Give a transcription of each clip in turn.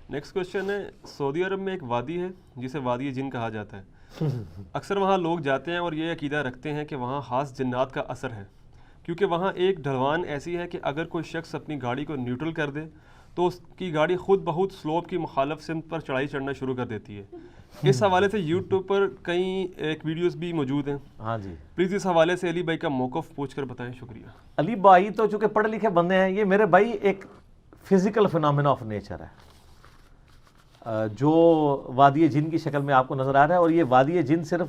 Next question ہے، سعودی عرب میں ایک وادی ہے جسے وادی جن کہا جاتا ہے. اکثر وہاں لوگ جاتے ہیں اور یہ عقیدہ رکھتے ہیں کہ وہاں خاص جنات کا اثر ہے، کیونکہ وہاں ایک ڈھلوان ایسی ہے کہ اگر کوئی شخص اپنی گاڑی کو نیوٹرل کر دے تو اس کی گاڑی خود بہت سلوپ کی مخالف سمت پر چڑھائی چڑھنا شروع کر دیتی ہے. اس حوالے سے یوٹیوب پر کئی ایک ویڈیوز بھی موجود ہیں. ہاں جی، پلیز اس حوالے سے علی بھائی کا موقف پوچھ کر بتائیں. شکریہ. علی بھائی تو چونکہ پڑھے لکھے بندے ہیں، یہ میرے بھائی ایک فزیکل فنامنا آف نیچر ہے جو وادی جن کی شکل میں آپ کو نظر آ رہا ہے. اور یہ وادی جن صرف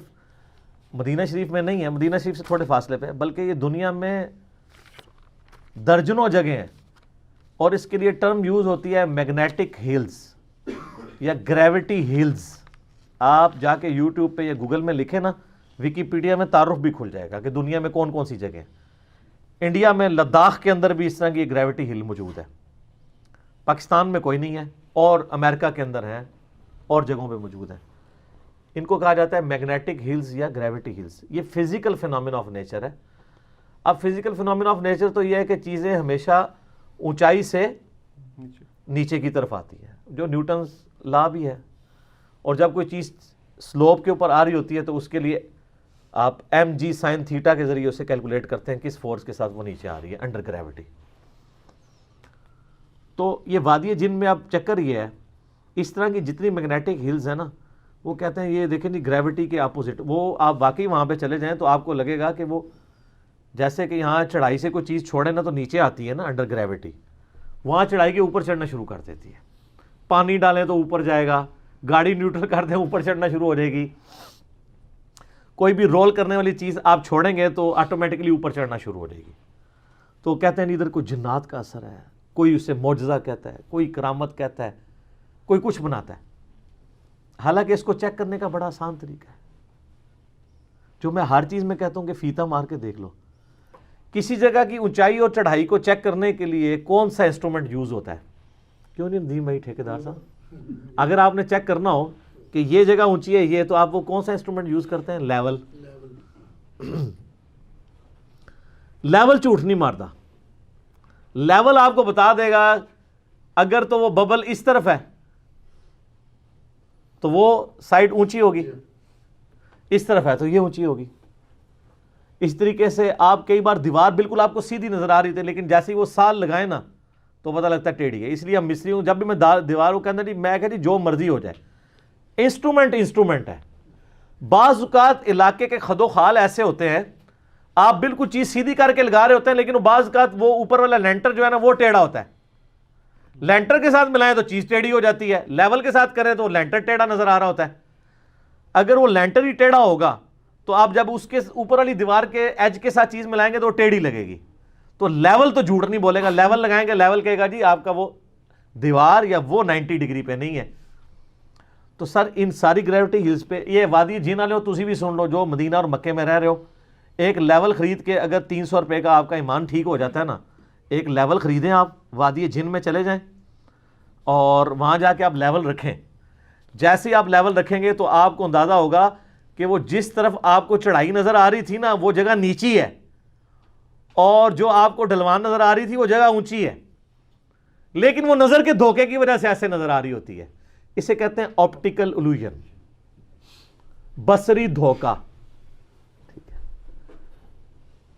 مدینہ شریف میں نہیں ہے، مدینہ شریف سے تھوڑے فاصلے پہ، بلکہ یہ دنیا میں درجنوں جگہ ہیں. اور اس کے لیے ٹرم یوز ہوتی ہے میگنیٹک ہلز یا گریوٹی ہلز. آپ جا کے یوٹیوب پہ یا گوگل میں لکھیں نا، ویکیپیڈیا میں تعارف بھی کھل جائے گا کہ دنیا میں کون کون سی جگہ ہیں. انڈیا میں لداخ کے اندر بھی اس طرح کی گریوٹی ہل موجود ہے، پاکستان میں کوئی نہیں ہے، اور امریکہ کے اندر ہے اور جگہوں پہ موجود ہے. ان کو کہا جاتا ہے میگنیٹک ہلز یا گریوٹی ہلز. یہ فزیکل فنامنا آف نیچر ہے. اب فزیکل فنامنا آف نیچر تو یہ ہے کہ چیزیں ہمیشہ اونچائی سے نیچے کی طرف آتی ہے، جو نیوٹنز لا بھی ہے. اور جب کوئی چیز سلوپ کے اوپر آ رہی ہوتی ہے تو اس کے لیے آپ ایم جی سائن تھیٹا کے ذریعے اسے کیلکولیٹ کرتے ہیں کس فورس کے ساتھ وہ نیچے آ رہی ہے انڈر گریوٹی. تو یہ وادی جن میں اب چکر یہ ہے، اس طرح کی جتنی میگنیٹک ہلز ہیں نا، وہ کہتے ہیں یہ دیکھیں جی گریوٹی کے اپوزٹ. وہ آپ واقعی وہاں پہ چلے جائیں تو آپ کو لگے گا کہ وہ جیسے کہ یہاں چڑھائی سے کوئی چیز چھوڑے نا تو نیچے آتی ہے نا انڈر گریوٹی، وہاں چڑھائی کے اوپر چڑھنا شروع کر دیتی ہے. پانی ڈالیں تو اوپر جائے گا، گاڑی نیوٹرل کر دیں اوپر چڑھنا شروع ہو جائے گی. کوئی بھی رول کرنے والی چیز آپ چھوڑیں گے تو آٹومیٹکلی اوپر چڑھنا شروع ہو جائے گی. تو کہتے ہیں ادھر کوئی جنات کا اثر ہے، کوئی اسے معجزہ کہتا ہے، کوئی کرامت کہتا ہے، کوئی کچھ بناتا ہے. حالانکہ اس کو چیک کرنے کا بڑا آسان طریقہ ہے، جو میں ہر چیز میں کہتا ہوں کہ فیتا مار کے دیکھ لو. کسی جگہ کی اونچائی اور چڑھائی کو چیک کرنے کے لیے کون سا انسٹرومنٹ یوز ہوتا ہے؟ کیوں نہیں ندیم بھائی ٹھیکیدار صاحب، اگر آپ نے چیک کرنا ہو کہ یہ جگہ اونچی ہے یہ، تو آپ وہ کون سا انسٹرومنٹ یوز کرتے ہیں؟ لیول. لیول جھوٹ نہیں مارتا. لیول آپ کو بتا دے گا اگر تو وہ ببل اس طرف ہے تو وہ سائڈ اونچی ہوگی، اس طرف ہے تو یہ اونچی ہوگی. اس طریقے سے آپ کئی بار دیوار بالکل آپ کو سیدھی نظر آ رہی تھی، لیکن جیسے ہی وہ سال لگائے نا تو پتہ لگتا ہے ٹیڑھی ہے. اس لیے ہم مستری ہوں، جب بھی میں دیوار کو کہنا میں کہتی جو مرضی ہو جائے، انسٹرومنٹ ہے. بعض اوقات علاقے کے خد و خال ایسے ہوتے ہیں، آپ بالکل چیز سیدھی کر کے لگا رہے ہوتے ہیں، لیکن بعض اوقات وہ اوپر والا لینٹر جو ہے نا وہ ٹیڑھا ہوتا ہے. لینٹر کے ساتھ ملائیں تو چیز ٹیڑھی ہو جاتی ہے، لیول کے ساتھ کریں تو لینٹر ٹیڑھا نظر آ رہا ہوتا ہے. اگر وہ لینٹر ہی ٹیڑھا ہوگا تو آپ جب اس کے اوپر والی دیوار کے ایج کے ساتھ چیز ملائیں گے تو وہ ٹیڑھی لگے گی. تو لیول تو جھوٹ نہیں بولے گا، لیول لگائیں گے لیول کہے گا جی آپ کا وہ دیوار یا وہ 90 ڈگری پہ نہیں ہے. تو سر ان ساری گریوٹی ہلز پہ یہ وادی جن والے ہو تسی بھی سن لو جو مدینہ اور مکے میں رہ رہے ہو، ایک لیول خرید کے اگر 300 روپے کا آپ کا ایمان ٹھیک ہو جاتا ہے نا، ایک لیول خریدیں، آپ وادی جن میں چلے جائیں اور وہاں جا کے آپ لیول رکھیں. جیسے ہی آپ لیول رکھیں گے تو آپ کو اندازہ ہوگا کہ وہ جس طرف آپ کو چڑھائی نظر آ رہی تھی نا وہ جگہ نیچی ہے، اور جو آپ کو ڈھلوان نظر آ رہی تھی وہ جگہ اونچی ہے، لیکن وہ نظر کے دھوکے کی وجہ سے ایسے نظر آ رہی ہوتی ہے. اسے کہتے ہیں آپٹیکل الوژن، بصری دھوکہ.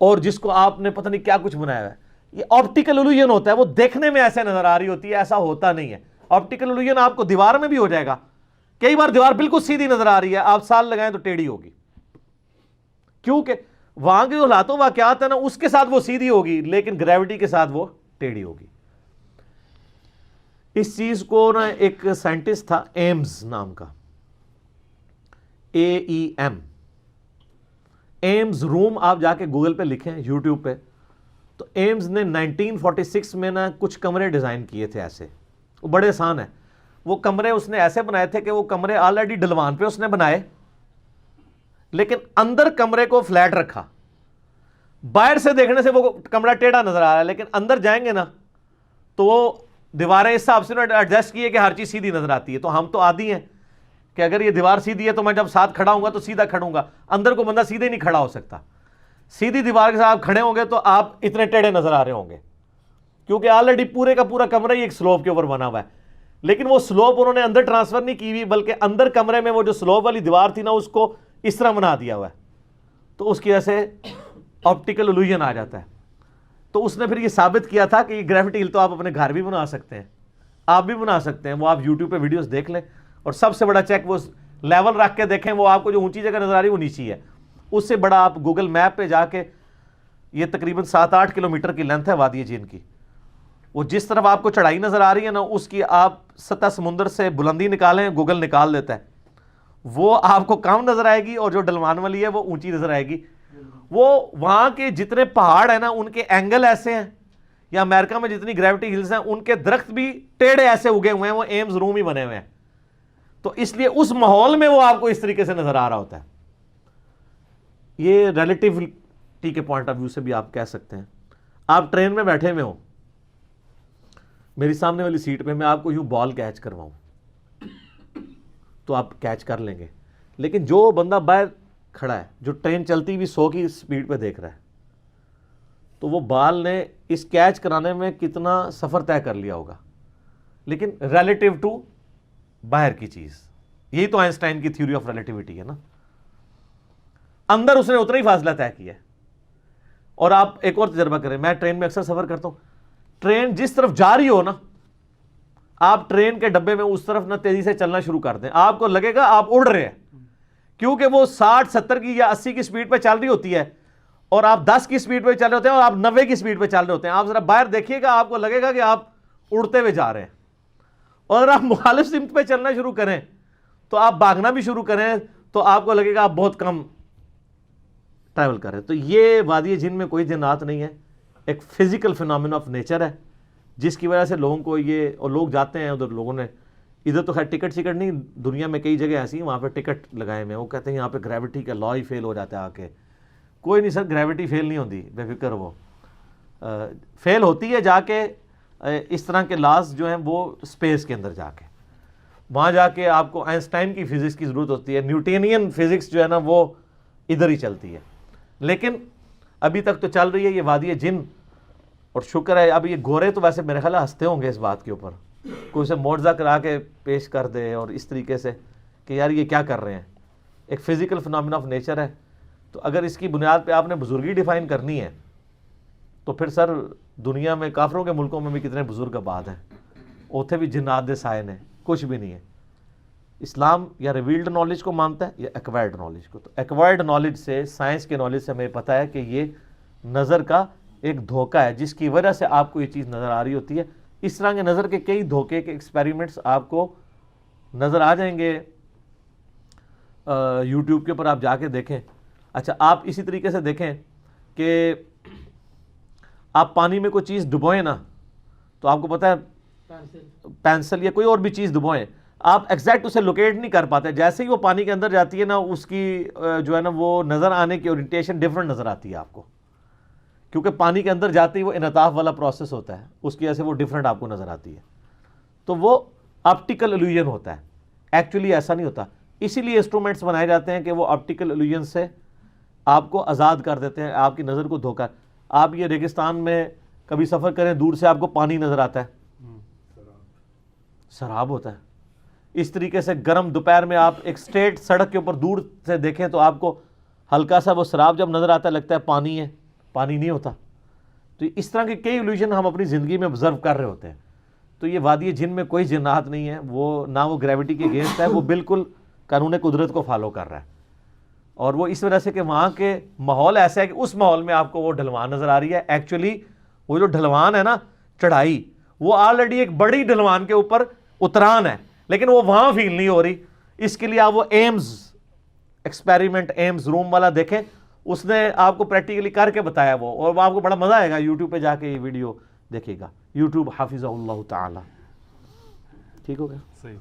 اور جس کو آپ نے پتہ نہیں کیا کچھ بنایا ہے، یہ آپٹیکل الوژن ہوتا ہے. وہ دیکھنے میں ایسے نظر آ رہی ہوتی ہے، ایسا ہوتا نہیں ہے. آپٹیکل الوژن آپ کو دیوار میں بھی ہو جائے گا. کئی بار دیوار بالکل سیدھی نظر آ رہی ہے، آپ سال لگائیں تو ٹیڑھی ہوگی، کیونکہ وہاں کے جو حالات و واقعات ہیں نا اس کے ساتھ وہ سیدھی ہوگی، لیکن گریوٹی کے ساتھ وہ ٹیڑھی ہوگی. اس چیز کو نا ایک سائنٹسٹ تھا ایمز نام کا، AEM، ایمز روم. آپ جا کے گوگل پہ لکھیں یوٹیوب پہ تو ایمز نے 1946 میں نا کچھ کمرے ڈیزائن کیے تھے ایسے. وہ بڑے آسان ہیں. وہ کمرے اس نے ایسے بنائے تھے کہ وہ کمرے آلریڈی ڈھلوان پہ اس نے بنائے، لیکن اندر کمرے کو فلیٹ رکھا. باہر سے دیکھنے سے وہ کمرہ ٹیڑھا نظر آ رہا ہے، لیکن اندر جائیں گے نا تو وہ دیواریں اس حساب سے ایڈجسٹ کی ہے کہ ہر چیز سیدھی نظر آتی ہے. تو ہم تو عادی ہیں کہ اگر یہ دیوار سیدھی ہے تو میں جب ساتھ کھڑا ہوں گا تو سیدھا کھڑوں گا. اندر کو بندہ سیدھے نہیں کھڑا ہو سکتا. سیدھی دیوار کے ساتھ آپ کھڑے ہوں گے تو آپ اتنے ٹیڑھے نظر آ رہے ہوں گے، کیونکہ آلریڈی پورے کا پورا کمرہ ہی ایک سلوپ کے اوپر بنا ہوا ہے. لیکن وہ سلوپ انہوں نے اندر ٹرانسفر نہیں کی ہوئی، بلکہ اندر کمرے میں وہ جو سلوپ والی دیوار تھی نا اس کو اس طرح بنا دیا ہوا ہے، تو اس کی وجہ سے آپٹیکل الوژن آ جاتا ہے. تو اس نے پھر یہ ثابت کیا تھا کہ یہ گریوٹی ہل تو آپ اپنے گھر بھی بنا سکتے ہیں، آپ بھی بنا سکتے ہیں. وہ آپ یوٹیوب پہ ویڈیوز دیکھ لیں، اور سب سے بڑا چیک وہ لیول رکھ کے دیکھیں، وہ آپ کو جو اونچی جگہ نظر آ رہی ہے وہ نیچی ہے. اس سے بڑا آپ گوگل میپ پہ جا کے، یہ تقریباً 7-8 کلومیٹر کی لینتھ ہے وادی جن کی، وہ جس طرف آپ کو چڑھائی نظر آ رہی ہے نا اس کی آپ سطح سمندر سے بلندی نکالیں، گوگل نکال دیتا ہے، وہ آپ کو کم نظر آئے گی، اور جو ڈلوان والی ہے وہ اونچی نظر آئے گی. وہ وہاں کے جتنے پہاڑ ہیں نا ان کے اینگل ایسے ہیں، یا امریکہ میں جتنی گریوٹی ہلز ہیں ان کے درخت بھی ٹیڑھے ایسے اگے ہوئے ہیں، وہ ایمز روم ہی بنے ہوئے ہیں. تو اس لیے اس ماحول میں وہ آپ کو اس طریقے سے نظر آ رہا ہوتا ہے. یہ ریلیٹیوٹی کے پوائنٹ آف ویو سے بھی آپ کہہ سکتے ہیں. آپ ٹرین میں بیٹھے ہوئے ہوں، میری سامنے والی سیٹ پہ میں آپ کو یوں بال کیچ کرواؤں تو آپ کیچ کر لیں گے، لیکن جو بندہ باہر کھڑا ہے، جو ٹرین چلتی ہوئی 100 کی سپیڈ پہ دیکھ رہا ہے، تو وہ بال نے اس کیچ کرانے میں کتنا سفر طے کر لیا ہوگا، لیکن ریلیٹیو ٹو باہر کی چیز. یہی تو آئنسٹائن کی تھیوری آف ریلیٹیوٹی ہے نا، اندر اس نے اتنا ہی فاصلہ طے کیا ہے. اور آپ ایک اور تجربہ کریں، میں ٹرین میں اکثر سفر کرتا ہوں، ٹرین جس طرف جا رہی ہو نا، آپ ٹرین کے ڈبے میں اس طرف نہ تیزی سے چلنا شروع کر دیں، آپ کو لگے گا آپ اڑ رہے ہیں، کیونکہ وہ 60-70 کی یا 80 کی سپیڈ پہ چل رہی ہوتی ہے، اور آپ 10 کی سپیڈ پہ چل رہے ہوتے ہیں، اور آپ 90 کی سپیڈ پہ چل رہے ہوتے ہیں. آپ ذرا باہر دیکھیے گا، آپ کو لگے گا کہ آپ اڑتے ہوئے جا رہے ہیں. اور اگر آپ مخالف سمت پہ چلنا شروع کریں تو آپ بھاگنا بھی شروع کریں تو آپ کو لگے گا آپ بہت کم ٹریول کر رہے ہیں. تو یہ وادی جن میں کوئی جنات نہیں ہے، ایک فزیکل فینومین آف نیچر ہے، جس کی وجہ سے لوگوں کو یہ، اور لوگ جاتے ہیں ادھر، لوگوں نے ادھر تو خیر ٹکٹ نہیں، دنیا میں کئی جگہ ایسی ہیں وہاں پہ ٹکٹ لگائے ہوئے ہیں، وہ کہتے ہیں یہاں پہ گریوٹی کا لا ہی فیل ہو جاتا ہے. آ کے کوئی نہیں سر، گریوٹی فیل نہیں ہوتی، بے فکر. وہ فیل ہوتی ہے جا کے اس طرح کے لاز جو ہیں وہ اسپیس کے اندر جا کے، وہاں جا کے آپ کو آئنسٹائن کی فزکس کی ضرورت ہوتی ہے. نیوٹینین فزکس جو ہے نا وہ ادھر ہی چلتی ہے، لیکن ابھی تک تو چل رہی ہے یہ وادی جن. اور شکر ہے، اب یہ گورے تو ویسے میرے خیال ہنستے ہوں گے اس بات کے اوپر، کوئی اسے معجزہ کرا کے پیش کر دے اور اس طریقے سے کہ یار یہ کیا کر رہے ہیں. ایک فزیکل فینومین آف نیچر ہے، تو اگر اس کی بنیاد پہ آپ نے بزرگی ڈیفائن کرنی ہے تو پھر سر دنیا میں کافروں کے ملکوں میں بھی کتنے بزرگ آباد ہیں، اوتھے بھی جنات دے سائے نے، کچھ بھی نہیں ہے. اسلام یا ریویلڈ نالج کو مانتا ہے یا ایکوائرڈ نالج کو. تو ایکوائرڈ نالج سے، سائنس کے نالج سے ہمیں پتہ ہے کہ یہ نظر کا ایک دھوکہ ہے، جس کی وجہ سے آپ کو یہ چیز نظر آ رہی ہوتی ہے. اس طرح کے نظر کے کئی دھوکے کے ایکسپیریمنٹس آپ کو نظر آ جائیں گے یوٹیوب کے اوپر، آپ جا کے دیکھیں. اچھا، آپ اسی طریقے سے دیکھیں کہ آپ پانی میں کوئی چیز ڈبوئیں نا، تو آپ کو پتہ ہے پینسل یا کوئی اور بھی چیز ڈبوئیں، آپ ایگزیکٹ اسے لوکیٹ نہیں کر پاتے. جیسے ہی وہ پانی کے اندر جاتی ہے نا، اس کی جو ہے نا وہ نظر آنے کی اورینٹیشن ڈفرنٹ نظر آتی ہے آپ کو، کیونکہ پانی کے اندر جاتے ہی وہ انعطاف والا پروسیس ہوتا ہے، اس کی وجہ سے وہ ڈفرنٹ آپ کو نظر آتی ہے. تو وہ آپٹیکل الوژن ہوتا ہے، ایکچولی ایسا نہیں ہوتا. اسی لیے انسٹرومنٹس بنائے جاتے ہیں کہ وہ آپٹیکل الوژن سے آپ کو آزاد کر دیتے ہیں، آپ کی نظر کو دھوکہ. آپ یہ ریگستان میں کبھی سفر کریں، دور سے آپ کو پانی نظر آتا ہے، سراب ہوتا ہے. اس طریقے سے گرم دوپہر میں آپ ایک اسٹریٹ سڑک کے اوپر دور سے دیکھیں تو آپ کو ہلکا سا وہ سراب جب نظر آتا ہے لگتا ہے پانی ہے، پانی نہیں ہوتا. تو اس طرح کے کئی الوژن ہم اپنی زندگی میں آبزرو کر رہے ہوتے ہیں. تو یہ وادی جن میں کوئی جنات نہیں ہے، وہ نہ وہ گریوٹی کے اگینسٹ ہے، وہ بالکل قانون قدرت کو فالو کر رہا ہے. اور وہ اس وجہ سے کہ وہاں کے ماحول ایسا ہے کہ اس ماحول میں آپ کو وہ ڈھلوان نظر آ رہی ہے. ایکچولی وہ جو ڈھلوان ہے نا، چڑھائی، وہ آلریڈی ایک بڑی ڈھلوان کے اوپر اتران ہے، لیکن وہ وہاں فیل نہیں ہو رہی. اس کے لیے آپ وہ ایمز ایکسپیریمنٹ، ایمز روم والا دیکھیں، اس نے آپ کو پریکٹیکلی کر کے بتایا وہ، اور وہ آپ کو بڑا مزہ آئے گا. یوٹیوب پہ جا کے یہ ویڈیو دیکھے گا، یوٹیوب حافظہ اللہ تعالی. ٹھیک ہو گیا؟ صحیح.